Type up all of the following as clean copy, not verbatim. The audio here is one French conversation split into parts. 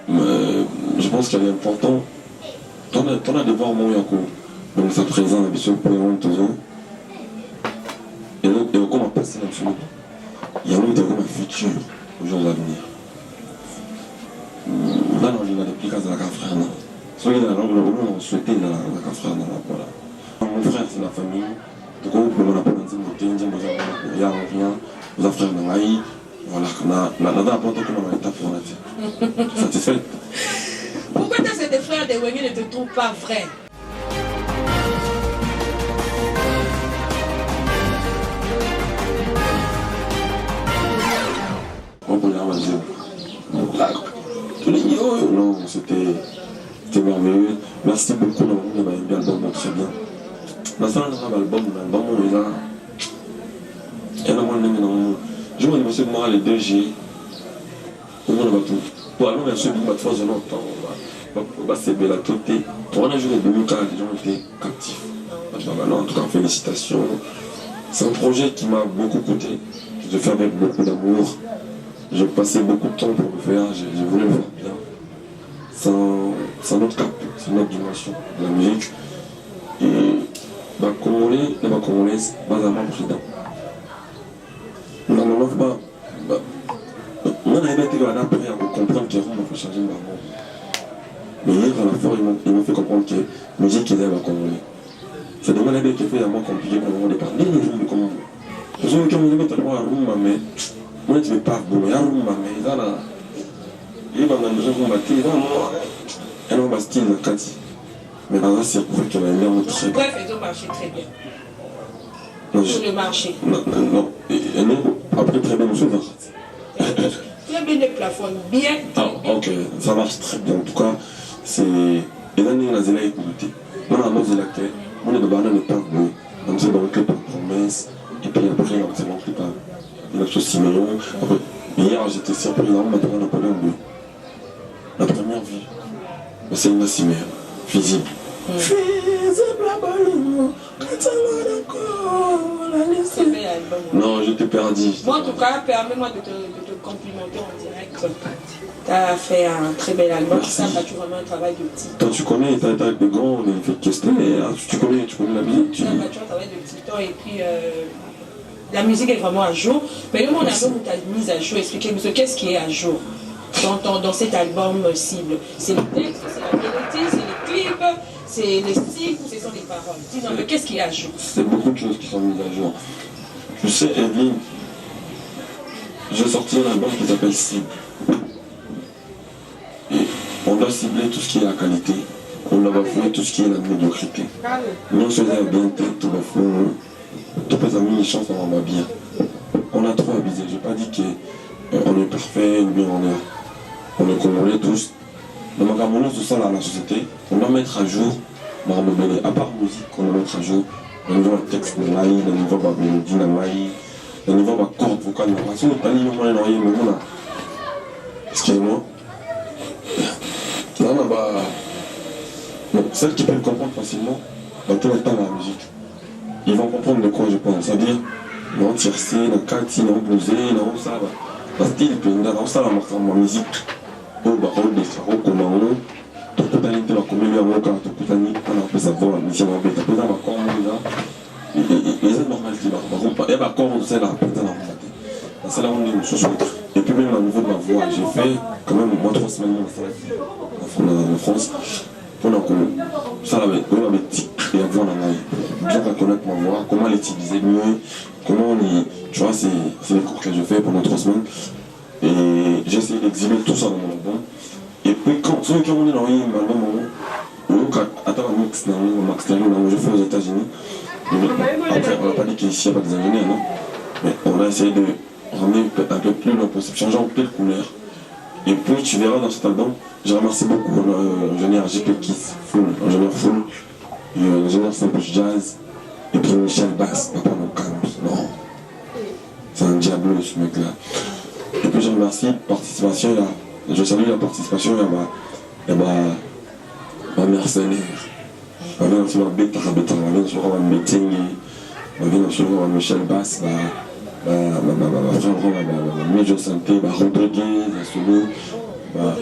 Je pense qu'il est important. T'en as de voir mon yako. Donc ça présente l'habitude pour les gens toujours. Et comme on passe là-dessus, il y a un autre futur aux jours à venir. Là, non, il y a des plicages de la frère. Soit il y a on souhaitait la frère. Voilà. Mon frère, c'est la famille. Donc on n'a pas dans une beauté, il y a rien. Vous avez frère dans l'aïe. Voilà, on a d'abord que l'on a état pour la satisfait. Pourquoi tes frères de Wenge ne te trouvent pas vrai? Non, c'était merveilleux. Merci beaucoup, on a bien l'album, très bien. Maintenant, on a l'album, on est là. Et là, je vois les 2G. On va tout. Pour aller dans ce bout, on va faire longtemps. On va se la tôter. On a joué les 2004, les gens étaient captifs. En tout cas, félicitations. C'est un projet qui m'a beaucoup coûté. Je l'ai fait avec beaucoup d'amour. J'ai passé beaucoup de temps pour le faire. J'ai voulu le faire bien. C'est un autre cap, c'est une autre dimension de la musique. Et Congolais, les Congolais, pas vraiment président. On a pas. On a été après à comprendre qu'il faut changer le monde. Mais hier, à la fois, ils m'ont fait comprendre que la musique est à Congolais. C'est des malades qui fait à moi compliqué pour le départ. Mais ils comme je suis comme ils mettent à Rouma, mais moi je ne vais pas vous mais à Rouma, mais là, il va dans le jeu combattre, il va moi. Elle va style de Kati. Mais là, c'est pour qu'elle a l'air très bien. Bref, elles ont marché très bien. Sur le marché. Non. Après, très bien, monsieur. Très bien, les plafonds, bien. Ah, ok, ça marche très bien. En tout cas, c'est. Et là, on a zéla écouté. On a un zéla qui on est de banane et pas bleu. On s'est banqué par promesse. Et puis après, on s'est banqué par la chose Siméon. Hier, j'étais surpris, là, on m'a donné Napoléon bleu. La première vie. C'est une Siméon, visible. Non, je t'ai perdu. Moi, en tout cas, permets-moi de te complimenter en direct. Tu as fait un très bel album. Ça, tu vraiment un travail de petit. Toi, tu connais, tu as des grands, des effets de question, tu connais la musique. Tu as un travail de petit temps et puis la musique est vraiment à jour. Mais le mon album où tu as mis à jour, expliquez-moi qu'est-ce qui est à jour dans cet album cible. C'est le texte, c'est la mélodie, c'est les clips, c'est les styles ou ce sont les paroles. Disons, mais qu'est-ce qui est à jour? C'est beaucoup de choses qui sont mises à jour. Tu sais, Evelyne, j'ai sorti un album qui s'appelle Cible. Et on doit cibler tout ce qui est la qualité. On doit bafouer tout ce qui est la médiocrité. Nous, on se dit bien tête, tout bafouer. Tous les amis, les chances, on va bien. On a trop abusé. Je n'ai pas dit qu'on est parfait ou bien on est congolais tous. Dans ma cameroun, tout ça, là, la société, on doit mettre à jour, à part musique, on doit mettre à jour le niveau de texte de l'aïe, le niveau de la mélodie de l'aïe, le niveau de la corde vocale de l'aïe. Si on n'est pas lié, on est noyé, mais voilà. Excusez-moi. Là, celles qui peuvent comprendre facilement, dans tout le temps la musique, ils vont comprendre de quoi je pense. C'est-à-dire, non, tiercé, non, kati, non, bluesé, non, ça, la style, puis non, ça, la musique. Au barreau des saraux, comment on tout le temps, tu vas communiquer à mon cas, tout le temps, on a fait savoir, mais si on a fait ça, on a encore là. Et c'est normal qu'il va. Et bah, quand on sait la putain, c'est là où on est ce soir. Et puis, même au niveau de ma voix, j'ai fait quand même moins 3 semaines en France. On a ça, on avait tic et la voix en aille. Bien connaître ma voix, comment l'utiliser mieux, comment on y. Tu vois, c'est les cours que je fais pendant 3 semaines. Et j'ai essayé d'exhiber tout ça dans mon album. Et puis quand ceux qui ont dit dans l'album, attends, je fais aux États-Unis. Après, on n'a pas dit qu'ici il n'y a pas des ingénieurs, non? Mais on a essayé de ramener un peu plus le possible, changer un peu de couleur. Et puis tu verras dans cet album, j'ai remercié beaucoup l'ingénieur JP Kiss, ingénieur full, l'ingénieur simple jazz, et puis Michel Bass, papa mon calme. Non, c'est un diable ce mec-là. Et puis je remercie la participation, je salue la participation à ma mercenaire. Je viens sur la bête, je viens sur un meeting, je viens sur Michel Bass, ma frère, ma Major Santé, ma Rodriguez, ma Solo, Bah,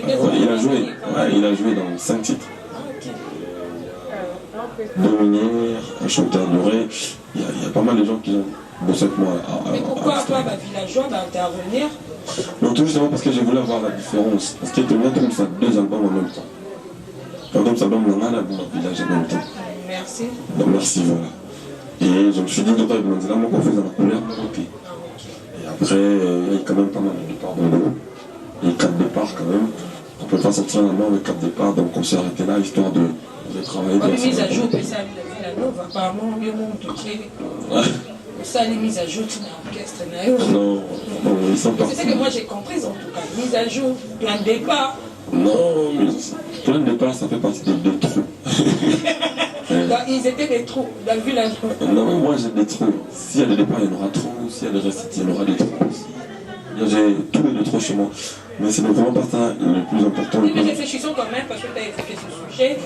il a joué dans 5 titres. Lumière, un chanteur doré, il y a pas mal de gens qui ont bossé avec moi. Mais pourquoi toi, Villageois, intervenir? Non, tout justement parce que j'ai voulu avoir la différence. Parce que tout le monde a 2 albums en même temps. Quand on s'album, on a un album à Village en même temps. Merci. Donc merci, voilà. Et je me suis dit, d'autres avec Manzela, moi, qu'on faisait la couleur, ok. Et après, il y a quand même pas mal de départs dans le dos. Il y a 4 départs quand même. On ne peut pas sortir un album avec 4 départs, donc on s'est arrêté là, histoire de travailler. On a mis à jour, mais ça, Villanova, apparemment, mieux monde touché. Ça, les mises à jour, tu n'as orchestre, non, ils sont partis. C'est ça que moi j'ai compris en tout cas. Mise à jour, plein de départ. Non, mais plein de départ, ça fait partie des trous. Donc, ils étaient des trous dans le village. Non, mais moi j'ai des trous. S'il y a des départs, il y en aura trop. S'il y a des recettes, il y en aura des trous aussi. J'ai tous les trous chez moi. Mais c'est vraiment pas ça le plus important. Oui, mais réfléchissons quand même parce que tu as évoqué ce sujet.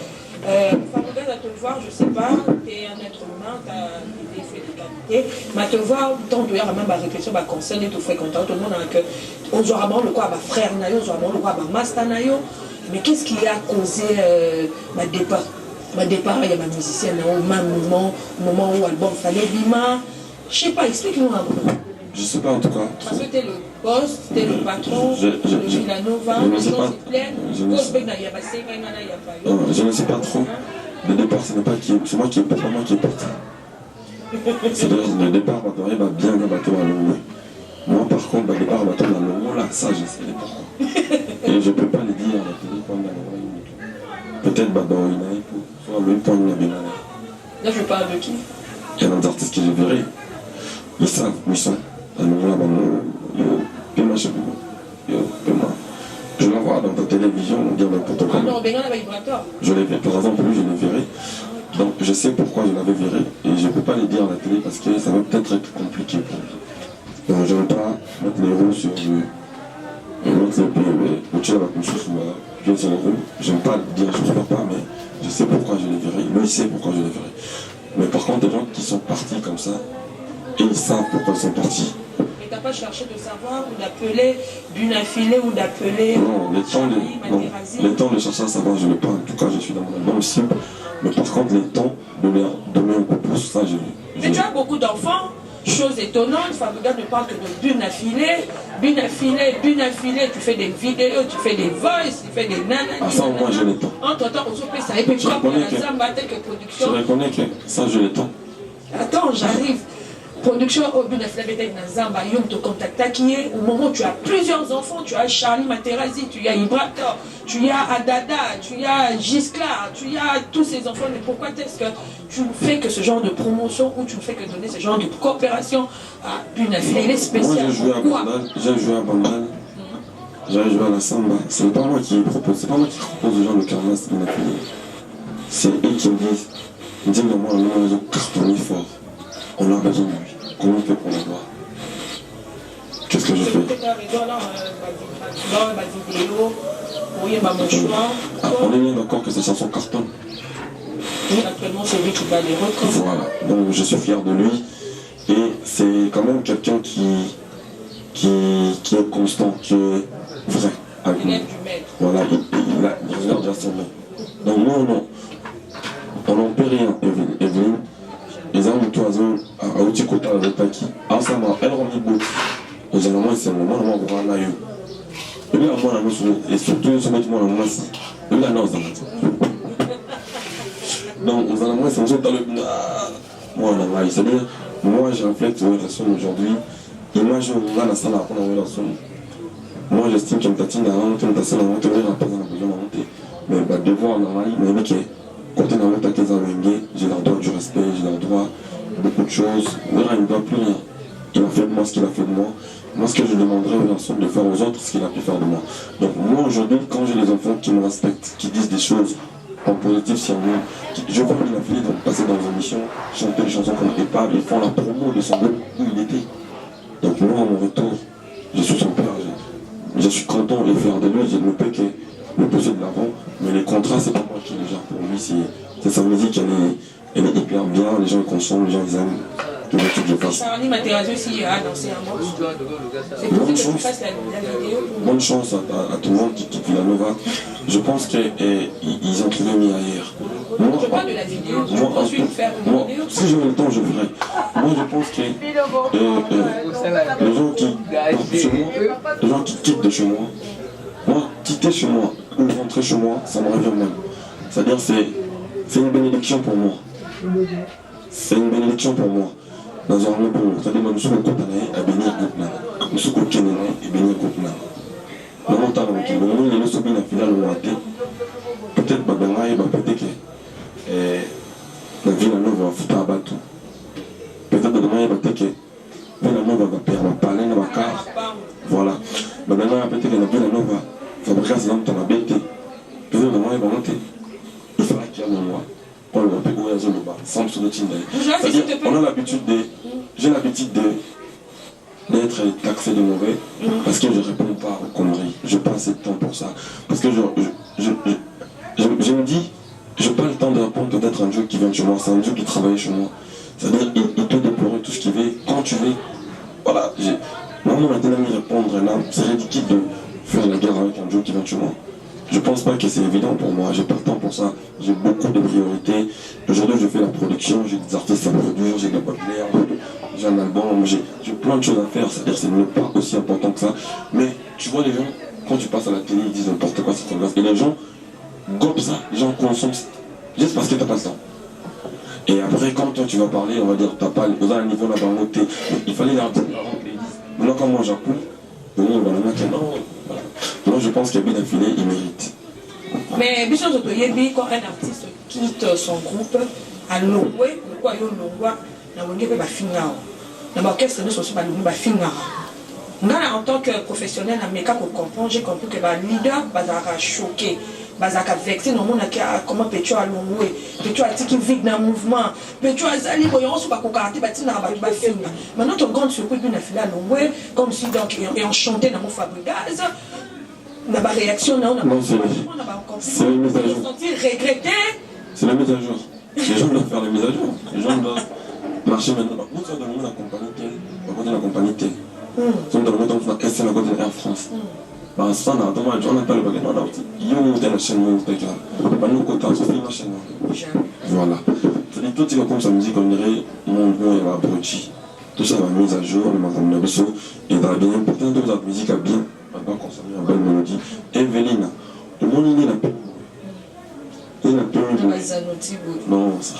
Farouda, à te voir, je sais pas, tu es un être humain, tu as des défauts et des qualités, mais à te voir, tant de même ma réflexion, ma concerne, tout fréquentant, tout le monde a que, on joue vraiment le quoi, ma frère nayo, on joue vraiment le quoi, ma master nayo, mais qu'est-ce qui a causé ma départ? Ma départ, il y a ma musicienne, au même moment où l'album fallait bima, je sais pas, explique-nous un peu. Je sais pas en tout cas. Parce que t'es le boss, t'es le patron, le Villanova, je ne sais pas. Je ne sais pas trop. Le départ, c'est pas moi qui est parti. C'est-à-dire le départ va bien un bateau à l'eau. Moi par contre, le départ à bateau à l'eau, là, ça je sais pourquoi. Et je peux pas le dire à la télé quand on a peut-être dans une année, soit même quand on a bien. Là je parle de qui? Il y a des artistes que je verrai. Ils savent où ils sont. Je la vois dans ta télévision, on dit n'importe quoi. Non, Benga avait vibrateur. Je l'ai vu, par exemple, lui, je l'ai viré. Donc je sais pourquoi je l'avais viré. Et je ne peux pas le dire à la télé parce que ça va peut-être être compliqué pour lui. Donc je ne veux pas mettre les roues sur le. Mettre les pieds, au-dessus de la couche ou pieds sur les roues. Je n'aime pas le dire, je ne préfère pas, mais je sais pourquoi je l'ai viré. Lui, il sait pourquoi je l'ai viré. Mais par contre, des gens qui sont partis comme ça, et ils savent pourquoi ils sont partis. Mais t'as pas cherché de savoir ou d'appeler Bunafilé ou d'appeler. Non, les temps de chercher à savoir, je ne l'ai pas. En tout cas, je suis dans mon album cible. Mais par contre, les temps de leur donner un coup pour ça, je l'ai. Mais tu as beaucoup d'enfants. Chose étonnante, Fabriga ne parle que de Bunafilé, tu fais des vidéos, tu fais des voices, tu fais des nanas. Ah, ça, moi, je l'ai temps. Entre-temps, on se fait ça. Et puis, comme la Zamba, telle que production. Je reconnais que ça, je l'ai temps. Attends, j'arrive. Production au Bunafilé Zamba, Yom te contacta qui est au moment où tu as plusieurs enfants, tu as Charlie Materazzi, tu as Ibrator, tu as Adada, tu as Gisclar, tu as tous ces enfants. Mais pourquoi est-ce que tu ne fais que ce genre de promotion ou tu ne fais que donner ce genre de coopération à Bunafilé? Il est spécial. Moi, j'ai joué à Bandal, j'ai joué à la Samba. C'est pas moi qui propose, aux gens de Carmas Bunafilé. C'est eux qui me disent, moi, on a besoin de cartonner fort. On a besoin de lui. Comment on fait pour l'avoir? Qu'est-ce que je fais? On est bien d'accord que ces chansons cartonnent. Actuellement, c'est lui qui bat les records. Voilà, donc je suis fier de lui. Et c'est quand même quelqu'un qui est constant, qui est vrai avec nous. Voilà, il regarde à son nom. Donc non, on n'en peut rien, Evelyne. Les hommes de oiseaux à Outikota avec Paki. Ah, ça m'a, elle remet beau. Aux Allemands, c'est le moment où on va en aïe. Et là, moi, et surtout, je mets moi en masse. Et là, non, ça va. Donc, aux Allemands, c'est dans le. Moi, on a aïe. C'est-à-dire, moi, je reflète sur la sonne aujourd'hui. Imagine, là, la salle, on a la sonne. Moi, j'estime que Mtatine a honte, Mtatine a honte, mais pas besoin de honte. Mais, devoir, on a aïe, mais ok. Quand on a honte à j'ai leur droit du respect, j'ai leur droit beaucoup de choses. Il ne doit plus rien. Il a fait de moi ce qu'il a fait de moi. Moi, ce que je demanderais aux garçons de faire aux autres, ce qu'il a pu faire de moi. Donc, moi, aujourd'hui, quand j'ai les enfants qui me respectent, qui disent des choses en positif sur moi, je vois qu'il a fini de passer dans une émission, chanter des chansons comme Épable, ils font la promo de son groupe où il était. Donc, moi, à mon retour, je suis son père. Je suis content et fier de lui, je ne peux que le pousser de l'avant. Mais les contrats, c'est pas moi qui les gère pour lui, c'est sa musique, elle est hyper bien, les gens ils consomment, les gens ils aiment. que veux-tu que je fasse? Charlie Materazzi aussi a lancé un morceau. C'est possible que tu fasses la vidéo pour... Bonne chance à tout le monde qui quitte Villanova. Je pense qu'ils ont trouvé mieux ailleurs. Moi, je parle de la vidéo. Moi, si j'ai le temps, je ferai. Moi, je pense que les gens qui partent chez moi, les gens qui quittent de chez moi, moi, quitter chez moi ou rentrer chez moi, ça me revient même. C'est-à-dire c'est une bénédiction pour moi. C'est une bénédiction pour moi. Dans un moment pour c'est-à-dire que nous sommes contenus à bénir Goupna. Nous sommes contenus à bénir Goupna. Dans mon temps, nous sommes bien à finale au matin. Peut-être peut-être que la ville va foutre à bateau. Peut-être que Villanova va perdre ma palais, ma carte. Voilà. Maintenant, peut-être que la Villanova va fabriquer ses hommes dans la bête. Peut-être que va monter. Il faudra qu'il y ait un mois. On le rappelle où il y a le bas. Sans se c'est-à-dire, on a l'habitude de. J'ai l'habitude d'être taxé de mauvais parce que je ne réponds pas aux conneries. Je passe assez de temps pour ça. Parce que je me dis, je n'ai pas le temps de répondre peut-être à un Dieu qui vient de chez moi. C'est un Dieu qui travaille chez moi. C'est-à-dire, il peut déplorer tout ce qu'il veut, quand tu veux. Voilà. Moi, maintenant, m'y répondre là, c'est ridicule de faire la guerre avec un Dieu qui vient de chez moi. Je ne pense pas que c'est évident pour moi. J'ai pas le temps pour ça. J'ai beaucoup de priorités. Aujourd'hui, je fais la production, j'ai des artistes à produire, j'ai des populaires, j'ai un album, j'ai plein de choses à faire. C'est-à-dire que ce n'est pas aussi important que ça. Mais tu vois, les gens, quand tu passes à la télé, ils disent n'importe quoi, c'est trop grave. Et les gens gobent ça, les gens consomment ça. Juste parce que tu n'as pas le temps. Et après, quand toi tu vas parler, on va dire, tu n'as pas le niveau là-bas monté. Il fallait leur dire. Maintenant, quand moi j'appuie, le monde va le mettre non. Moi, je pense qu'il y a bien affilé, il mérite. Mais Bichon Zotoyebi, quand un artiste quitte son groupe, à Longwe, pourquoi il y a Longwa, na Longwe peut finir. Dans l'orchestre, nous sommes pas finir. En tant que professionnel, j'ai compris que le leader va choquer. Bazaka vexé non mon comment Petro a Longwe Petro a dit qu'il vit dans le mouvement Petro a zali boyon sur pas kokati batina ba film maintenant ton grande surprise bien affilé à Longwe comme si donc et enchanté dans mon Fabregas na ba réaction non c'est la mise à jour regretté c'est la mise à jour les gens doivent faire la mise à jour les gens doivent marcher maintenant vous êtes dans la compagnie telle la compagnie telle vous êtes dans le monde de SN à côté de Air France bah ça on n'a pas le bagage il y a la chaîne nous côté la chaîne voilà c'est tout comme ça musique on dirait mon bon et ma brochi tout ça va mise à jour le matin de beso et va bien pourtant toute la musique a bien on va consommer une belle mélodie Evelina le monde il est un peu non ça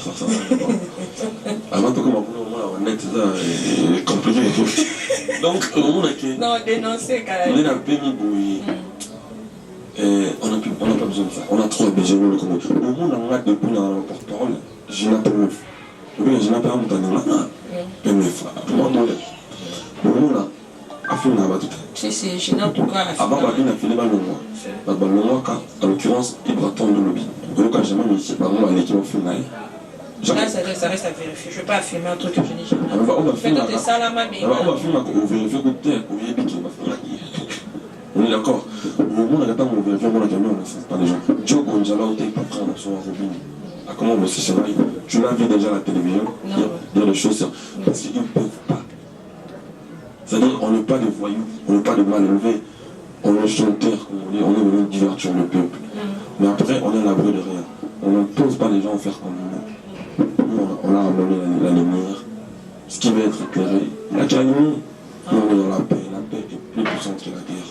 avant tout comme on est c'est compliqué donc on a que non dénoncer on est un peu mis on n'a pas besoin de ça on a trop besoin de le Congo au monde on a depuis dans le porte-parole je n'ai pas meuf je n'ai pas un meuf tout le monde au monde a fait une abattu si je n'ai en tout cas avant la vie n'a fini pas le mois en l'occurrence il va tendre le lobby quand j'ai même ici par exemple à l'équipe au final là, ça reste à vérifier. Je ne vais pas filmer un truc que je n'ai jamais. On va filmer. On va filmer. On vérifie on est d'accord. On a on vérifie mon camion, c'est pas des gens. Joe Gonzalo, tu n'es pas prêt à son Robin. Comment on va se séparer? Tu l'as vu déjà à la télévision dire des choses parce qu'ils ne peuvent pas. C'est-à-dire, on n'est pas des voyous, on n'est pas des mal élevés. On est chanteur, on est venu divertir le peuple. Mais après, on est à l'abri de rien. On n'impose pas les gens à faire comme nous. On a amené la lumière, ce qui va être éclairé. La lumière, on est dans la paix est plus puissante que la guerre.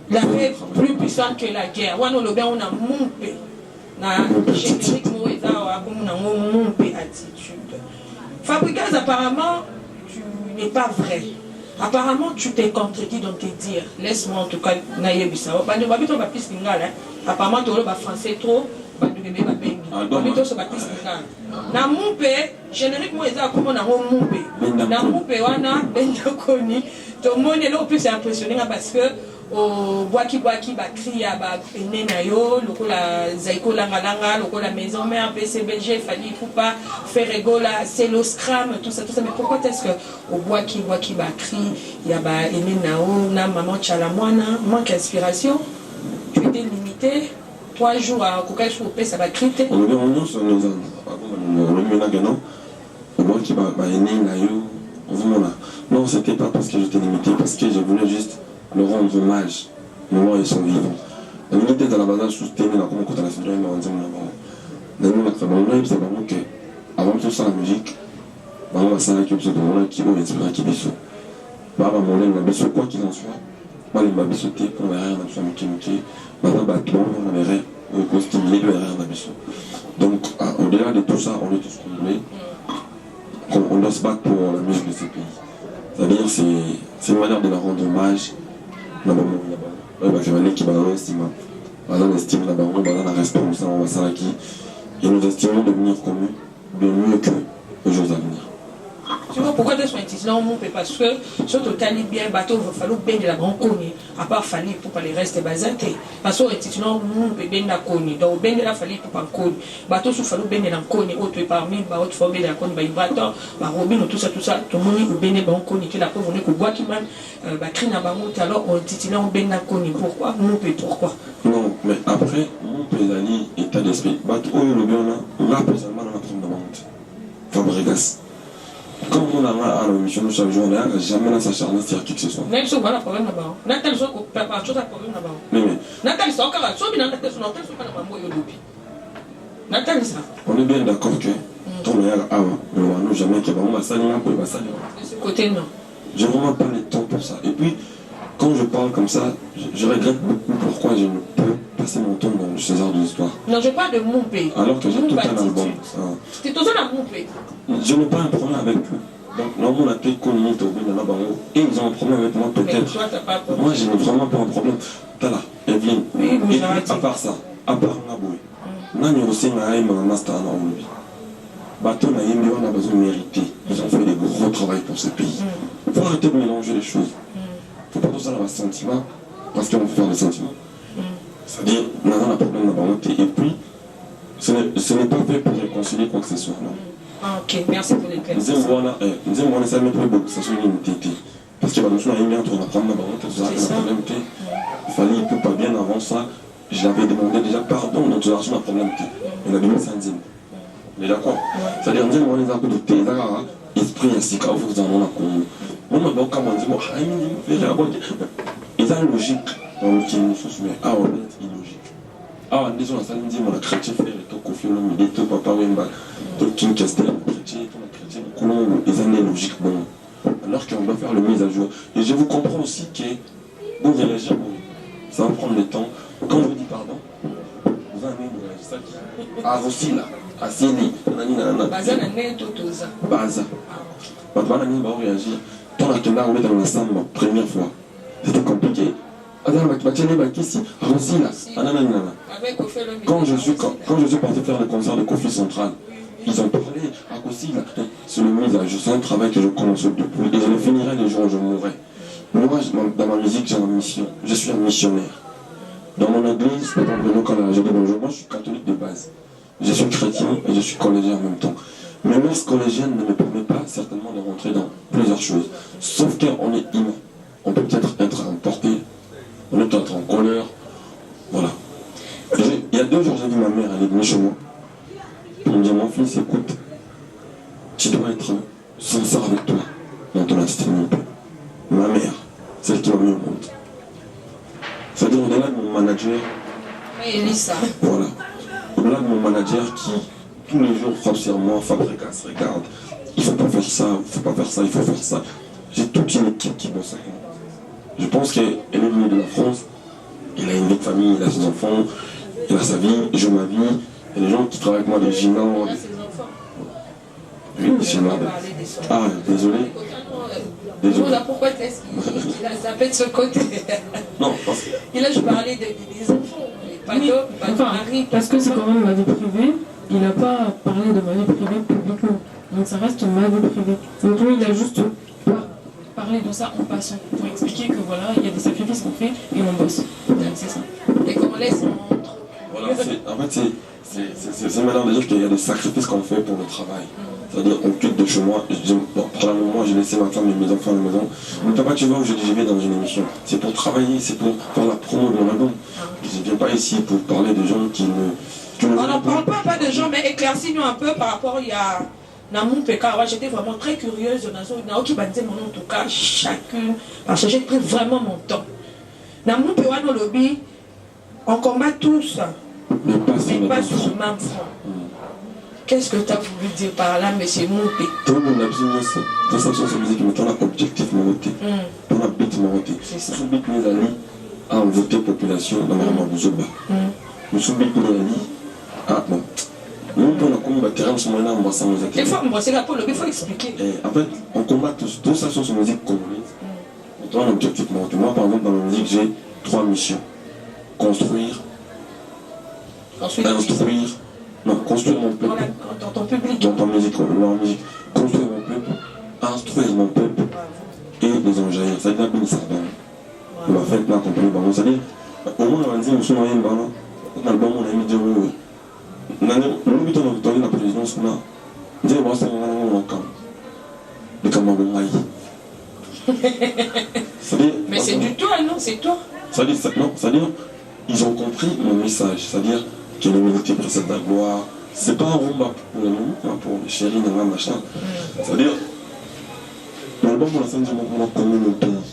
La paix est plus puissante que la guerre. On a mon paix. Générique, mon paix attitude. Fabrikas, apparemment, tu n'es pas vrai. Apparemment, tu t'es contredit dans tes dires. Laisse-moi en tout cas, Naïebissa. Apparemment, tu as français trop. Na mumpe génériquement eza comme na mumpe na mumpe wana benda koni to moni là plus impressionné parce que au boaki ba cri ya ba ene na yo lokola zaiko langa lokola maison mère PCBG fallait faut pas faire rigola c'est le scram tout ça mais pourquoi est-ce que au boaki ba cri ya ba ene na o na maman chala mwana manque d'inspiration tu étais limité 3 jours à Kokai Choupé, ça va criter. On est sur nos ans. On est maintenant, on voit qu'il va aimer là, Voilà. Non, c'était pas parce que j'étais limité, parce que je voulais juste le rendre hommage. Le moment ils sont vivants. La limité dans la base, je suis tenu là, comme quand on a fait le monde, avant tout ça, la musique, on va s'arrêter comme ça, on a qui va inspirer qui biso. Baba mon lèvre, quoi qu'il en soit, moi les m'a sauté pour verrer un absent qui maintenant bâtiment, on verrait pour stimuler le verrer un absent. Donc au-delà de tout ça, on est tous comblés. On doit se battre pour la musique de ce pays. C'est-à-dire c'est une manière de leur rendre hommage. Qui va estime. On estime la baronne, on a respect, on va s'arrêter. Et nous estimons devenir commun, bien mieux que les jours à venir. Tu vois pourquoi tu es itinérant mon père? Parce que sur total bien bateau il va falloir bien de la grande conne à part fallu pour pas les rester basanté parce que itinérant mon père bien la conne donc bien de la fallu pour pas conne bateau sur falloir bien de la conne autre parmi ba autre fois bien de la conne ba bateau ba robin tout ça tout le monde bien de la conne qui la pauvre on est que bois qui man ba cri na bango alors on itinérant bien la conne pourquoi mon père pourquoi non mais après mon père ali état d'esprit bateau le bien là personnellement on a pris de monte Fabregas. Quand on a à la mission chaque jour, on n'a jamais dans sa charne sur qui que ce soit. Même si on a un problème là-bas, Natal soit pas chose à problème là-bas. Mais Natal soit encore soit bien Natal soit pas dans ma moyo lobi. Natal ça. On est bien d'accord que ton meilleur avant, nous jamais qu'il va on va saluer un peu, va saluer. De ce côté non. J'ai vraiment pas le temps pour ça. Et puis quand je parle comme ça, je regrette beaucoup pourquoi je ne peux passer mon temps dans le César de l'histoire. Non, je parle de mon pays. Alors que j'ai tout un album. C'est tout ça dans mon pays. Je n'ai pas un problème avec eux. Donc, normalement, on a pris connu et ils ont un problème avec moi, peut-être. Moi, je n'ai vraiment pas un problème. Tala, Evelyne. Oui, et à part ça, à part Naboui, Nani aussi n'a pas un master en Olobi. Bateau n'a pas on a besoin de mériter. Ils ont fait des gros travail pour ce pays. Il faut arrêter de mélanger les choses. Il ne faut pas tout ça dans le sentiment, parce qu'on veut faire des sentiments. C'est-à-dire, on a un problème dans la et puis, ce n'est pas fait pour réconcilier quoi que ce soit. Non. Ah, ok, merci pour les clés. Nous avons ça met plus beau, ça soit une unité. Parce que nous avons bien entre la prendre la problème. Il fallait il peut pas bien avant ça. Je l'avais demandé déjà pardon, donc tu as reçu ma problème. On a donné 5 000. On est d'accord? C'est-à-dire, nous avons les accords de thé, esprit ainsi qu'à vous en a connu. On a donc comment dire, ils ont une logique dans le qui nous soumet. Ah, on est illogique. Ah, disons, ça nous dit, mon chrétien fait le tout confiant, mais des tout papa Wemba, tout King Castel, chrétien, tout le chrétien, ils ont une logique bon. Alors qu'on doit faire le mise à jour. Et je vous comprends aussi que vous réagissez, ça va prendre le temps. Quand je vous dis pardon, vous allez réagir ça qui. Ah, aussi là, à Sini, Baza n'a pas tout ça. Baza. Papa n'a pas réagi. Tant que là, on est dans la salle, ma première fois. C'était compliqué. Quand je suis parti faire le concert de Kofi Central, ils ont parlé à Kossi, c'est le mise à jour, c'est un travail que je commence depuis et je le finirai les jours où je mourrai. Moi, dans ma musique, j'ai une mission, je suis un missionnaire. Dans mon église, par exemple, quand j'ai dit bonjour, moi je suis catholique de base. Je suis chrétien et je suis collégien en même temps. Mes mœurs collégiennes ne me permettent pas certainement de rentrer dans plusieurs choses. Sauf qu'on est humain. On peut peut-être être emporté. On est peut-être en colère. Voilà. Il y a 2 jours, j'ai vu ma mère, elle est venue chez moi. Pour me dire, mon fils, écoute, tu dois être sincère avec toi dans ton attitude. Ma mère, celle qui m'a mis au monde. C'est-à-dire au-delà de mon manager. Elisa. Voilà. Au-delà de mon manager qui, tous les jours, frappe sur moi, Fabregas, regarde, il ne faut pas faire ça, il ne faut pas faire ça, il faut faire ça. J'ai toute une équipe qui bosse avec moi. Je pense qu'elle est venue de la France, il a une vie de famille, il a ses enfants, il a sa vie, je ma vie. Il y a des gens qui travaillent avec moi, des gymnastes. Il a ses enfants. Oui, des gymnastes. Ah, désolé. Désolé. Pourquoi est-ce qu'il a zappé de ce côté? Non, parce que. Il a, je parlais des enfants, pas de mari. Parce que c'est quand même ma vie privée, il n'a pas parlé de ma vie privée publiquement. Donc ça reste ma vie privée. Donc lui, il a juste parlé de ça en passant, pour expliquer que voilà, il y a des sacrifices qu'on fait et on bosse. C'est ça. Et qu'on laisse montre. Voilà, en fait, c'est maintenant de dire qu'il y a des sacrifices qu'on fait pour le travail. C'est-à-dire, on quitte de chez moi. Par un moment, j'ai laissé ma femme et mes enfants à la maison. Mais papa, tu vois où je vais dans une émission. C'est pour travailler, c'est pour faire la promo de mon album. Je ne viens pas ici pour parler de gens qui ne. On n'en parle pas de gens, mais éclaircis-nous un peu par rapport, il y a J'étais vraiment très curieuse. En tout cas, chacune, parce que j'ai pris vraiment mon temps. On combat tous, mais pas sur le même front. Qu'est-ce que tu as voulu dire par là, monsieur Moupé? Tout le monde a besoin de ça. Dans sa chanson musique, on a objectif monté. On a but monté. Nous but nous allons à envoûter la population dans la Mabouzoba. Nous sommes but nous allons à bon. Nous on a combattu terrain ce moment-là, on va s'en nous il faut expliquer. En fait, on combat tous. Toute sa chanson musique congolaise. On a un objectif monté. Moi, par exemple, dans la musique, j'ai 3 missions. Construire. Instruire. Non, construire mon peuple. Dans ton public. Dans ta musique, musique. Construire mon peuple, instruire mon peuple et les enjaillir. Ça veut dire que ça on va faire là compris. C'est-à-dire, au moins, on va dire, nous sommes en ballon. On a le bon, on a mis de l'eau. On a mis de la présidence. On a dit, bon, c'est un camp. Le camp de Maï. Mais c'est du toi, non? C'est toi. C'est-à-dire, ils ont compris mon message. C'est-à-dire, que l'humilité précède la gloire. C'est pas un rumba pour le moment, pour les chéris, machin. C'est-à-dire, l'album pour la scène du moment, on a connu le pays.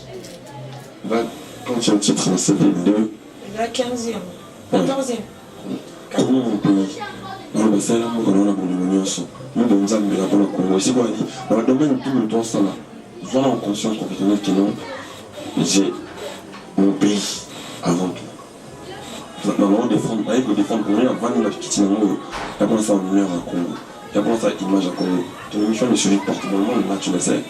Quand il y a un titre dans cette vidéo. La 15e. 14e. Comment mon pays? Dans le bassin, là, on a voulu l'union. Nous, on a mis la bonne Congo. C'est quoi, dans le domaine tout le temps, ça là. Voilà en conscience professionnelle que non, j'ai mon pays avant tout. Maintenant, on défend pour rien, avant la petite nango, il y a commencé à lumière à Congo, il y a commencé à image à Congo. Ton émission est suivie partout dans le monde, là tu le sais.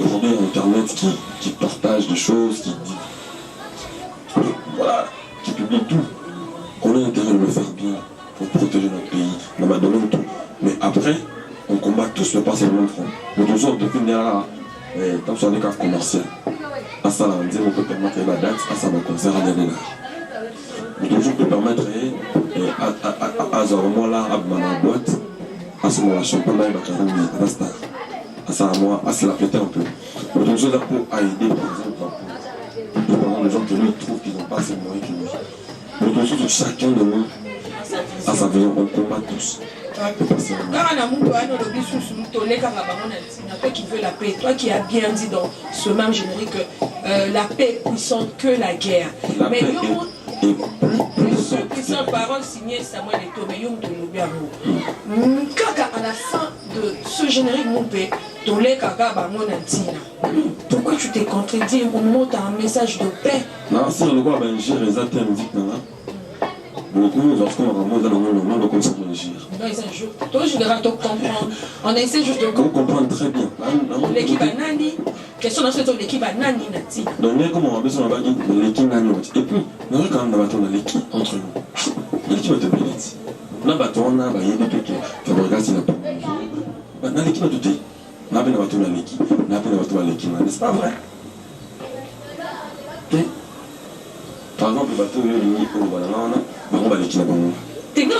Aujourd'hui, il y a Internet qui partage des choses, qui dit. Voilà, qui publie tout. On a intérêt de le faire bien pour protéger notre pays, dans ma domaine tout. Mais après, on combat tous, mais pas sur le même front. Mais toujours, depuis là, tant sur des cas commerciaux. À ça, on dit, on peut permettre la date, à ça, on concert à des là. Je peux permettre à Zormo là, à ma boîte, à ce moment-là, champagne, à star. À ça, à moi, à se la péter un peu. Mais donc, je suis là pour aider, par exemple, les gens qui lui trouvent qu'ils n'ont pas assez de moyens que lui. Mais donc, chacun de nous, à sa vision, on combat tous. Toi qui veux la paix, toi qui as bien dit dans ce même générique que la paix est puissante que la guerre. Mais et plus parole signée Samuel Eto'o, mais yom de Kaka à la fin de ce générique Moupé, Tolé Kaka Bamonantina. Pourquoi tu t'es contredit? On monte un message de paix. Non, si on le voit, j'ai réalisé la musique maintenant. Beaucoup, lorsqu'on va vraiment dans le monde, on commence à réagir. Non, c'est un jour. Toi, je devrais te comprendre. On essaie juste de comprendre très bien. L'équipe a Nani. Question dans cette l'équipe a Nani Nati. Donc, comme on a besoin de l'équipe Nani. Et puis, on a quand même un bâton dans l'équipe entre nous. L'équipe va te bénir. On a un bâton, on a un bâton qui Fabrigas, il n'a pas. Dans l'équipe, on a tout dit. On a un bâton dans l'équipe. On a un bâton dans l'équipe. N'est-ce pas vrai? Par exemple, le bateau, il est au banana. On va l'équipe là-bas. C'est-à-dire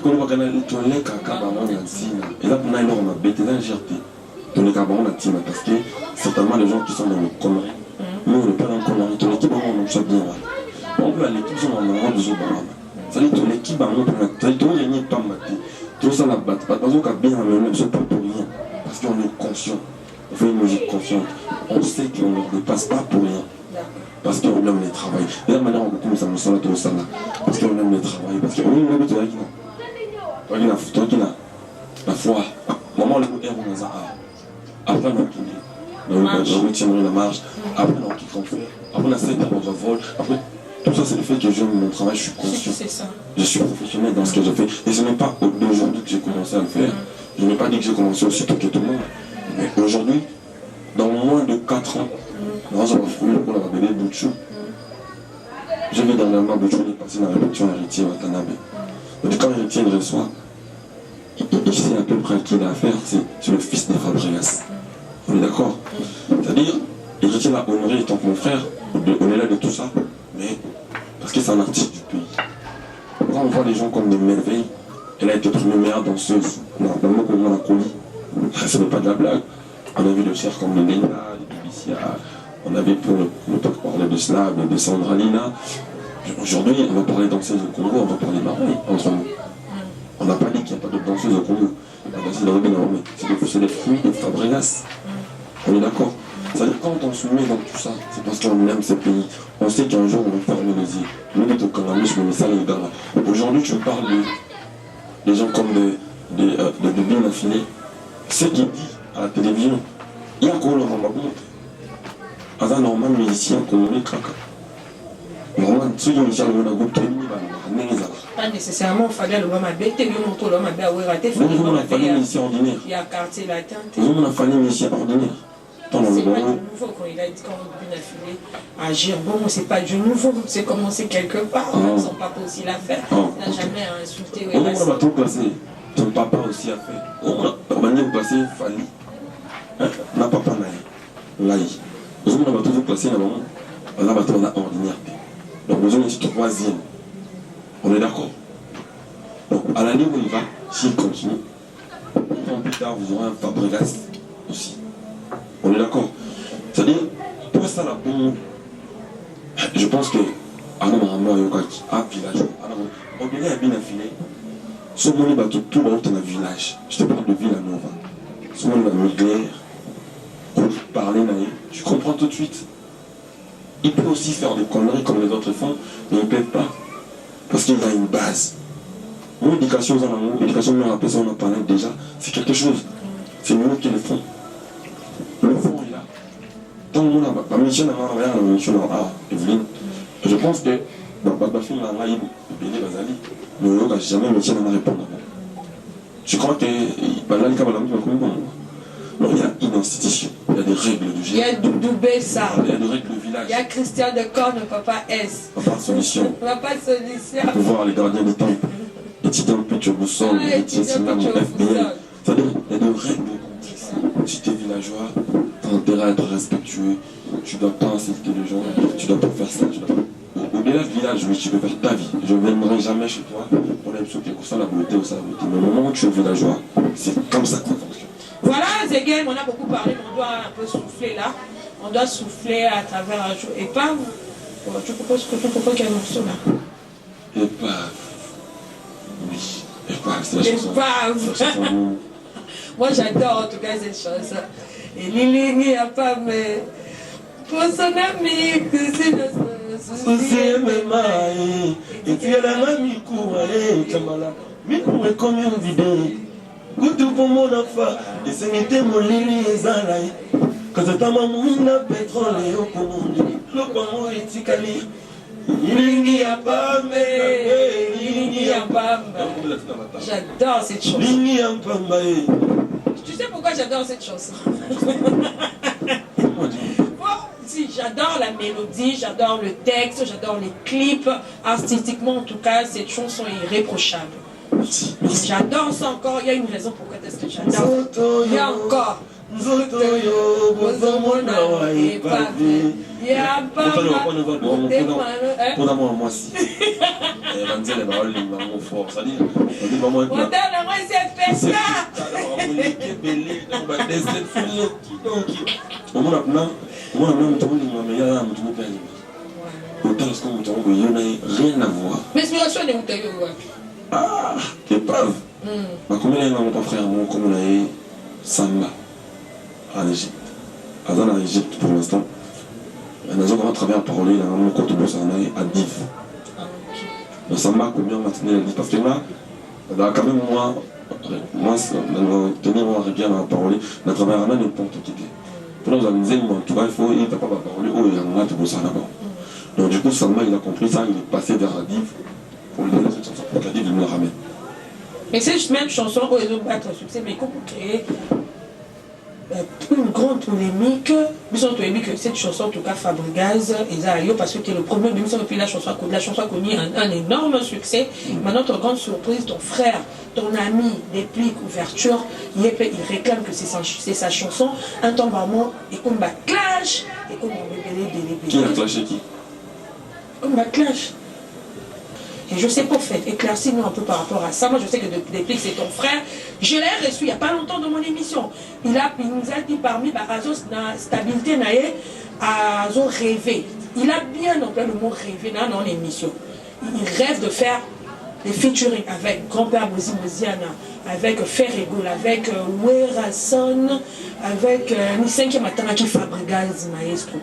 que nous avons les caca et là, on a énormément de bêtises à GRT. On est parce que certainement les gens qui sont dans le conneries, nous on n'est pas dans le connerie. Ton équipe, on sait bien. On peut à l'équipe, on a un besoin de c'est-à-dire que l'équipe, on peut tout régner pas mater. Tout ça la batte. Parce qu'on a bien amené, ce n'est pas pour rien. Parce qu'on est conscient. On fait une logique consciente. On sait qu'on ne leur dépasse pas pour rien. Parce qu'on aime les travail. D'ailleurs, maintenant, on commence à nous saler tout ça là. Parce qu'on aime les travail. Parce qu'on aime les travail. Toi qui n'a la foi. Maman, le air, on a ça. Après, on a retient la marche. Après, on a quitté faire. Après, on a 7 heures de vol. Après, tout ça, c'est le fait que j'aime mon travail. Je suis conscient. Je suis professionnel dans ce que je fais. Et ce n'est pas d'aujourd'hui que j'ai commencé à le faire. Je n'ai pas dit que j'ai commencé aussitôt que tout le monde. Mais aujourd'hui, dans moins de 4 ans, dans un fruit, on a révélé Bouchou. J'ai vu dernièrement Bouchou est passé dans la répétition héritier Watanabe. Donc quand héritier il reçoit, il sait à peu près qui il a affaire, c'est le fils de Fabregas. On est d'accord? C'est-à-dire, héritier l'a honoré étant que mon frère, on est là de tout ça, mais parce que c'est un artiste du pays. Quand on voit des gens comme des merveilles, elle a été première meilleure danseuse dans le mot qu'on a connu. Ce n'est pas de la blague. On a vu des chers comme les Leila, les Bibicia, on avait pour ne pas parler de Slav, de Sandra Lina. Aujourd'hui, on va parler danseuses au Congo, on va parler marois entre nous. On n'a pas dit qu'il n'y a pas de danseuse au Congo. La danseuse de Robin, c'est des fruits de Fabregas. On est d'accord. C'est-à-dire quand on se met dans tout ça, c'est parce qu'on aime ce pays. On sait qu'un jour on va fermer les yeux. Nous, je me mets ça là. Aujourd'hui, tu parles des gens comme de bien affilés. Ce qui dit à la télévision, il y a encore le Rambabon. As un normal musicien congolais craquant. Normal, ceux qui ont mis le groupe Kémy, pas nécessairement, il fallait le moment bête, il faut le moment bête, il y a quartier latin. On a fallu un musicien ordinaire. C'est pas du nouveau quand il a dit qu'on a bien affilé agir. Bon, c'est pas du nouveau, c'est commencé quelque part. Ils n'ont pas aussi l'a faire. Il n'a jamais insulté. On a tout placé. Ton papa aussi a fait. On a placé Fali. Na papa n'a laï. On a tout placé dans le moment. On a ordinaire. Donc besoin d'un troisième. On est d'accord. Donc à l'année où il va, s'il continue, plus tard vous aurez un Fabregas aussi. On est d'accord. C'est-à-dire, pour ça, la bombe, je pense que, à un village, on est bien affilé. Ce monde va tout dans un village. Je te parle de ville à Nova. Ce monde va migrer, parler, tu comprends tout de suite. Il peut aussi faire des conneries comme les autres font, mais ils ne peuvent pas. Parce qu'il y a une base. Mon éducation, l'éducation, on a parlé déjà, c'est quelque chose. C'est nous qui le font. Le fond est là. Tant que la mission Evelyne, je pense que dans le film, il n'y a jamais mission à répondre. Je crois que non, il y a une institution, il y a des règles du jeu. Il y a Doubé ça. Il y a des règles du village. Il y a Christian de Corne, papa S. Papa Solution. Papa Solution. Pour voir les gardiens du temple. Étudiant Pitch Boussol, étudiant FBL. C'est-à-dire, il y a des règles. Si tu es villageois, tu as intérêt à être respectueux, tu ne dois pas insulter les gens, tu ne dois pas faire ça. Au-delà du village, oui, tu peux faire ta vie. Je ne viendrai jamais chez toi pour les choses qui sont la beauté ou ça la beauté. Mais au moment où tu es villageois, c'est comme ça que ça fonctionne. Voilà, Zegel, on a beaucoup parlé, mais on doit un peu souffler là. On doit souffler à travers un jour. Épave, tu proposes quel morceau là? Épave. Oui, épave, c'est la chanson. Épave. Moi j'adore en tout cas cette chanson. Et Lili n'y a pas mais pour son ami que c'est le souci. Et tu es la mamie courée, Kamala. Mais nous est comme une vidéo. Goûte pour mon enfant. Et c'est n'était mon Lili et Zalaï. Quand c'est ta maman, il a pétrole et au commande. Le pamour est ticali. Il n'y a pas mais. Il n'y a pas mais. J'adore cette chanson. Il n'y a pas mais. Tu sais pourquoi j'adore cette chanson? Si, j'adore la mélodie, j'adore le texte, j'adore les clips. Artistiquement, en tout cas, cette chanson est irréprochable. Merci. J'adore ça encore. Il y a une raison pourquoi est-ce que j'adore. Il y a encore. Il y a pas rien à voir. L'inspiration est où t'as eu? Ah, épave. Combien il y a mon frère, mon comme on a Samba en Égypte. En Égypte pour l'instant. Nous avons travaillé à parler dans mon côté de Sanaï à Div. Dans Samba, combien matinée parce que là, quand même moi, tenir mon bien à parler, dans le travail à n'importe qui. Pour nous organiser, en tout cas, il faut, il ne peut pas parler, oh, il y en a tout ça d'abord. Donc du coup, Samba, il a compris ça, il est passé vers la Div pour lui donner cette chanson, pour que la Div me la ramène. Et cette même chanson, où ils ont battu le succès, mais comment créer une grande polémique. Nous avons dit que cette chanson, en tout cas Fabregas, parce que tu es le premier, même si la chanson a connu un énorme succès. Maintenant, ton grande surprise, ton frère, ton ami, déplique, ouverture, il réclame que c'est sa chanson. Un temps vraiment, et comme backlash, et comme on Qui a clashé qui? Comme backlash. Et je sais pas, fait, éclaircis-nous un peu par rapport à ça. Moi, je sais que Déplique, c'est ton frère. Je l'ai reçu il n'y a pas longtemps dans mon émission. Il nous a dit parmi la stabilité, Azo rêvé. Il a bien employé le mot rêver dans l'émission. Il rêve de faire des featuring avec grand-père Bozi Moziana, avec Ferregoul, avec Werason, avec Nissenke Matanaki Fabregas Maestro,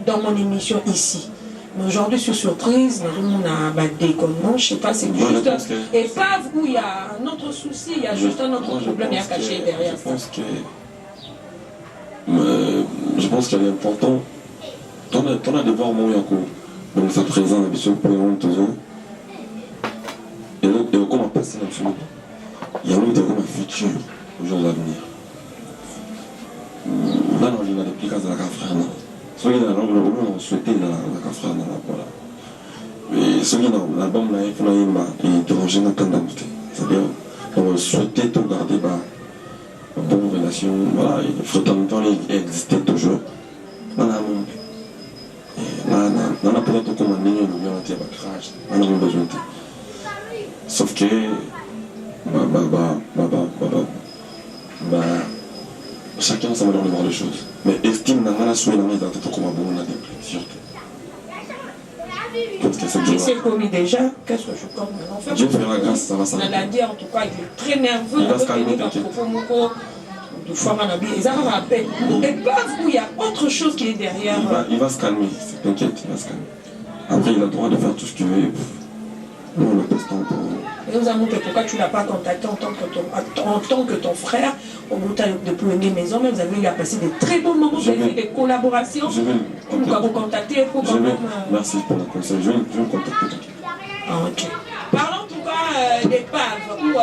dans mon émission ici. Mais aujourd'hui, je suis surprise, on a déconnement, je ne sais pas, c'est juste épave où il y a un autre souci, il y a juste un autre problème à cacher derrière ça. Je pense qu'elle est importante. T'en as des voir mon yako, donc ça présente la vision pour les toujours. Et comme on passe dans ce monde, il y a l'autre comme un futur au jour d'avenir. Là, on a des plicages de la frère. Ceux qui ont souhaité dans la frère, voilà. Et ceux qui ont l'album, là, il est dérangé dans le temps. C'est-à-dire, on souhaitait tout garder, bonne relation, voilà, il faut en même temps exister toujours. Voilà, on a peut-être commandé une violence à crash, on a besoin de. Sauf que, chacun ça va leur voir les choses. Mais estime dans la souhait dans les dates comme un bon, on a des prix, surtout. Il s'est commis déjà, qu'est-ce que je compte maintenant? Dieu fera grâce, ça va s'arrêter. On a dit en tout cas, il est très nerveux. Il va se calmer, t'inquiète. Et peuvent où il y a autre chose qui est derrière. Il va se calmer, t'inquiète, il va se calmer. Après, il a le droit de faire tout ce qu'il veut. Nous, on a pas ce temps pour. Et nous avons montré pourquoi tu ne l'as pas contacté en tant que ton frère au bout de Pouengue Maison, mais vous avez eu à passer des très bons moments, vous avez fait des collaborations. Je vais nous avons contacté pour quand même. Merci pour la conseil, je vais le contacter. Ah, ok. Parlons en tout cas d'Épave, où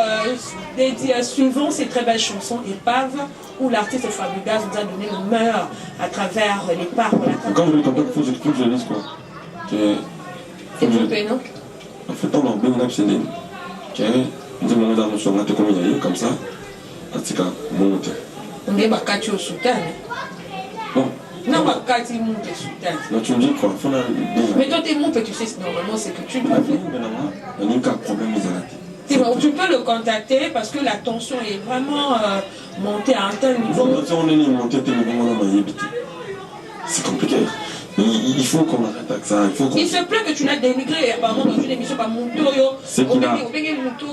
suivant ces très belles chansons, Épave, où l'artiste Fabregas nous a donné le meilleur à travers les paroles. Quand je le contacte, il faut que je lise quoi. C'est coupé, non? En fait, on a bien une absence. Dis moi dans notre on comme il y a comme ça. Atika monte. On est bakati au Soudan. Bon. Non, bakati monte au Soudan. Non, tu me dis quoi? Mais toi t'es monte, tu sais normalement c'est que tu dois faire. Il y a un problème tu peux le contacter parce que la tension est vraiment montée à un tel niveau. On est monté à tel niveau, c'est compliqué. Il faut qu'on arrête avec ça. Il se plaît que tu l'as dénigré apparemment dans une émission par Montoyo. C'est qu'il a.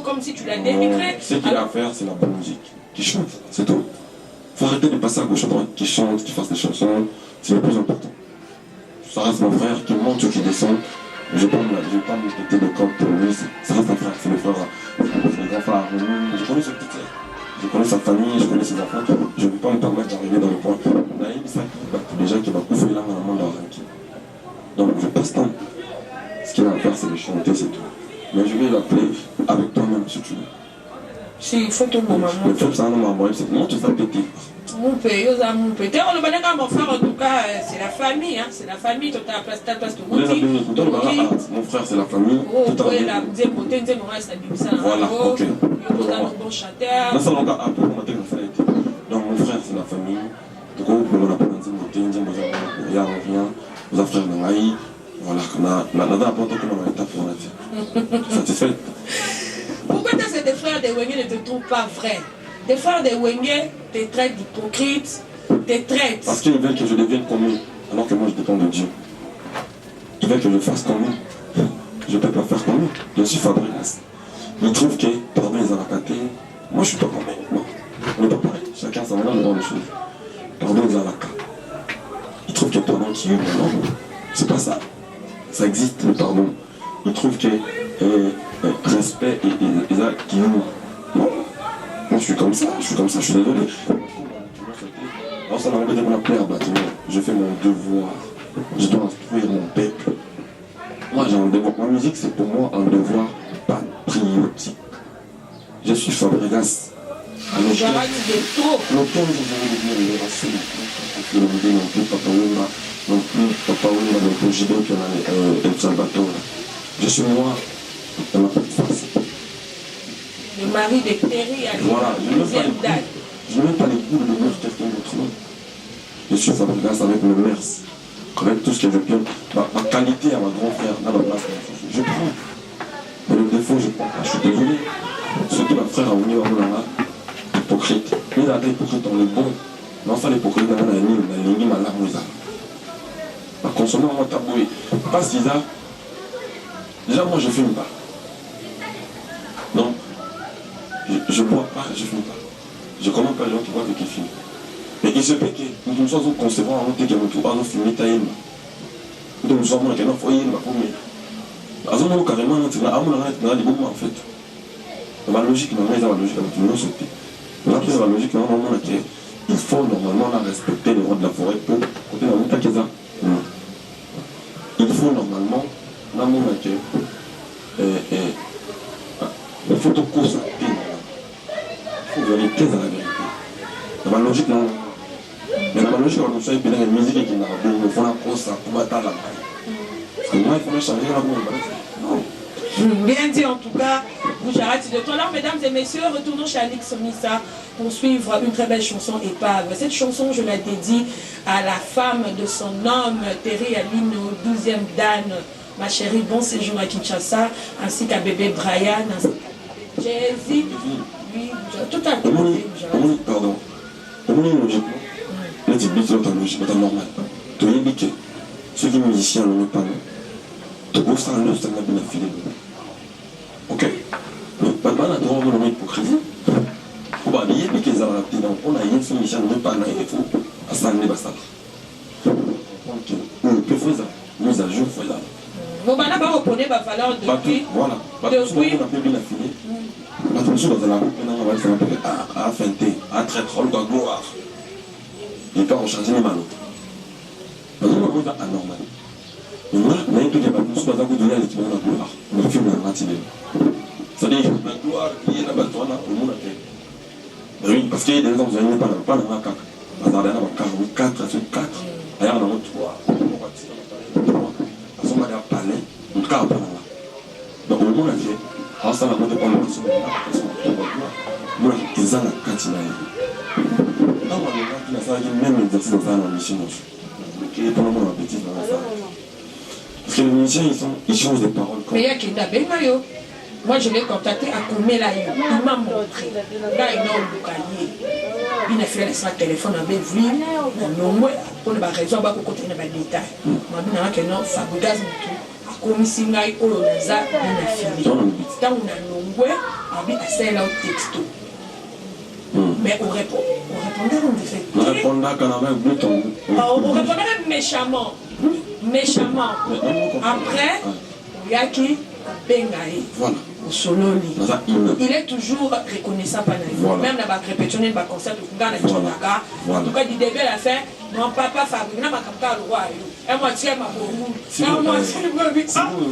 Comme si tu l'as dénigré. Ce qu'il a à faire, c'est la bonne musique. Qui chante, c'est tout. Faut arrêter de passer à gauche à droite. Qui chante, qui fasse des chansons, c'est le plus important. Ça reste mon frère qui monte ou qui descend. Je ne vais pas me péter de camp pour lui. Ça reste un frère, c'est le frère. C'est le grand frère. Je connais ce petit frère. Je connais sa famille, je connais ses enfants. Je ne peux pas me permettre d'arriver dans le point. Les gens qui vont couvrir là dans le monde de donc je passe temps. Ce qu'il a à faire, c'est de chanter, c'est tout. Mais je vais l'appeler avec toi-même si tu veux. Si, il faut tout mon maman. Le fait, c'est un homme à moi, c'est non, tu vas péter. Mon père, mon père. Mon frère, en tout cas, c'est la famille. Hein. C'est la famille, tu as la place de mon frère, c'est la famille. Voilà, ok. Bon chanteur. Donc mon frère, c'est la famille. Donc on a pas vous frère voilà, on a apporté comme on a été pour satisfait. Pourquoi tes frères de Wenge ne te trouvent pas vrai? Tes frères de Wenge te traitent d'hypocrite, te traitent. Parce qu'ils veulent que je devienne comme eux, alors que moi je dépends de Dieu. Ils veulent que je fasse comme eux. Je ne peux pas faire comme eux. Je suis Fabregas. Ils trouvent que, pardon, ils ont racaté. Moi je suis pas comme eux. Non, on n'est pas pareil. Chacun sa manière de voir les choses. Pardon, ils ont racaté. Ils trouvent que pardon qui est, non, c'est pas ça. Ça existe le pardon. Ils trouvent que respect et ça qui est. Non, moi je suis comme ça, je suis désolé. Alors ça m'a empêché de m'appeler à bâtiment. Je fais mon devoir. Je dois instruire mon peuple. Moi j'ai un devoir. Ma musique c'est pour moi un devoir patriotique. Je suis Fabregas. J'arrête de trop. Longtemps je vais devenir le racine. Non plus Papa Wemba, non plus Jido qui est El Salvador. Je suis moi dans ma petite face. Le mari de Terry a voilà, je n'ai même pas les coups de neuf quelqu'un d'autre. Je suis Fabregas avec le MERS, avec tout ce que je peux. Ma qualité à ma grand frère, dans la place, je prends. Mais le défaut, je prends pas. Je suis désolé. Surtout ma frère a venu à Moulala, hypocrite. Mais il a été hypocrite dans le bon. Non, ça l'hypocrite dans la ligne, dans la ligne, ma larme, ma consommer en taboué. Pas Cisa. Déjà, moi, je fume pas. Donc, je ne bois pas, je ne fume pas. Je ne commande pas les gens qui boivent et qui fument. Mais il se peut que nous sommes concevant en tant que nous fumer taïm. Nous sommes en train de foyer, nous sommes carrément en train de en fait. La logique, c'est la logique, la logique, il faut normalement respecter les droits de la forêt pour côté de la il faut normalement il faut tout constater. Il faut vérifier la vérité. La logique, non. Mais la logique, on sait que la musique qui n'a pas de fond à cause pour battre la main. Parce que moi, il faut changer la main. Bien dit en tout cas, Boujarati de toi. Alors, mesdames et messieurs, retournons chez Alix Missa pour suivre une très belle chanson Épave. Cette chanson, je la dédie à la femme de son homme, Terry Aline, 12e Dan, ma chérie, bon séjour à Kinshasa, ainsi qu'à bébé Brian, ainsi qu'à Jay-Z. Oui, tout à fait. Pardon. Logiquement, là, tu dis que logique, c'est normal. Tu dis que ceux qui sont musiciens ne l'ont pas. Tu peux faire un autre, ça n'a pas filé. Ok. Mais pas de mal à droit de l'hypocrisie. On va dire que les Arabes, on a une soumission, ne pas il faut à ça ne va pas. On peut faire ça. Nous à jour, faire ça. Bon, bah là, on reconnaît la valeur de vie. Voilà. Depuis. On a bien affiné. Attention dans la route, on va faire à feinter, à traiter, à gloire. Et quand on change les manos. On va anormal. Moi, il y a tout qui est pas plus pas de donner à l'équipe de la gloire. On filme la matinée. C'est-à-dire, la gloire qui est là-bas, on a le monde à terre. Oui, parce qu'il y a des gens qui n'ont pas dans la cac. Parce qu'il y a 4 sur 4. D'ailleurs, on a 3. On va tirer dans le palais. Parce qu'on va aller à palais, on ne pas là. Donc, le monde a fait. Alors, ça va compter pour le monde. Parce qu'on va voir. Moi, ils ont la cantine. Quand on a ça, il y a même exercice dans ça dans la mission. Qui est pour le monde appétit dans la salle. Parce que les musiciens, ils changent des paroles. Mais il y a qui est moi, je l'ai contacté à Koumelaï. Il m'a montré. Là, il a un il a fait son téléphone avec lui. Pour la raison, il va continuer les détails. Il a dit non, Fabregas, comme si il a eu un filé. Tant on a nombreux, il a fait un texto. Mais on répondait, on disait. On répondait quand on avait un bouton. On répondait méchamment. Méchamment. Après, il y a qui Bengaï. Voilà. Il est toujours reconnaissant par la voilà. Même dans la répétition de la concert, en tout cas, du début à la fin, mon papa fabrique, je le roi. Et moi, tu es ma bourre. Et moi, tu es ma bourre.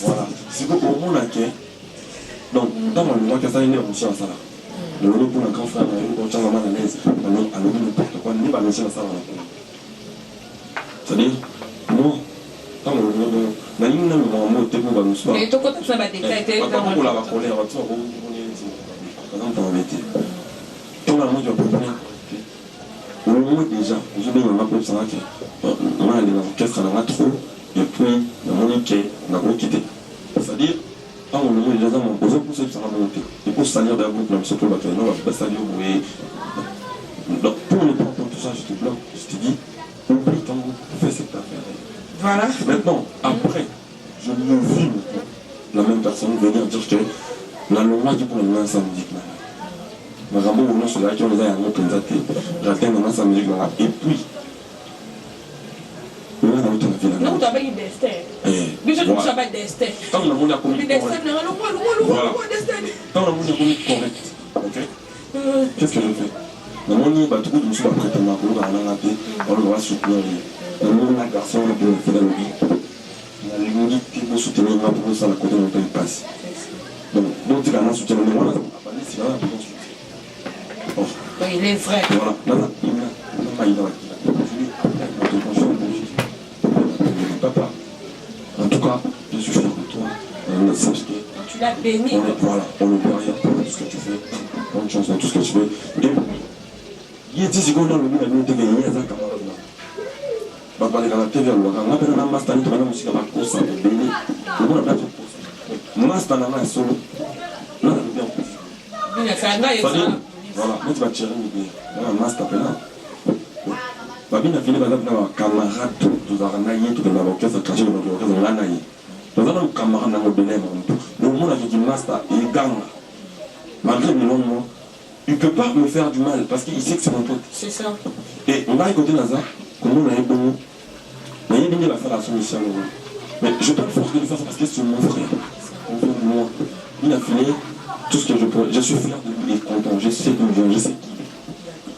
Voilà. C'est pour le monde qui donc, dans le mois que ça, il est aussi à ça. Le rôle pour un grand frère, il est vraiment à l'aise. Alors, n'importe quoi, il n'est pas laissé à ça. C'est-à-dire, moi, dans le monde, mais il y a un mot qui est pour nous soir. Et tout comme ça va déclarer dans pour la colère, on va tout quand la mot du problème, au moins déjà, je vais me rappeler ça que on a l'orchestre, on a trop, et puis la monique, on a quitté. C'est-à-dire, quand on a déjà mon besoin pour ça, ça va monter. Et pour salir d'un groupe, même surtout, on va salir, oui. Donc, pour ne pas entendre tout ça, je te bloque, je te dis, oublie ton groupe, fais cette affaire. Voilà. Maintenant, après, je me vis la même personne venir dire que la loi qui pour le sa musique. Mais vraiment, on a cela qui on les a un autre j'atteins dans sa musique là. Et puis, on a dans notre vie là. Non, tu as eu des stères. Mais je ne sais pas des stères. Quand le monde a commis correct. Quand le monde a commis correct, ok? Qu'est-ce que je fais? Le monde il va tout le monde sur la prêter ma cour, on va soutenir. Le monde a garçon, on peut faire la vie. Les gens qui vont soutenir pour ça, la côté de notre passe. Donc, tu vas soutenir le monde, c'est là pour soutenir. Il est vrai. Voilà, là, il n'a pas eu dans la papa. En tout cas, je suis fier de toi. Tu l'as béni. Voilà, on le voit rien pour tout ce que tu fais. Bonne chance dans tout ce que tu fais. Et il y a 10 secondes dans le monde, il y a des camarades. Bapale kana TV alwaka ngapena na master nito kana musika makosa bene ngona na kosa master na na solo na na bien bien ça na yesa voilà moi tu vas tirer une na master pena babina fini baza na camarade to za na yetu kana orchestre cracher na orchestre na na yi Dans un camarade dans le Bénin, le monde a fait du master et il gagne. Malgré mes longs mois, il ne peut pas me faire du mal parce qu'il sait que c'est mon pote. C'est ça. Et on va écouter Naza, comment on a bon. Mais il a fait la soumission. Mais je peux le forcer de faire ça parce que c'est mon frère. Mon frère de moi. Il a filé tout ce que je peux. Je suis fier de lui et content. Je sais d'où il vient, je sais qui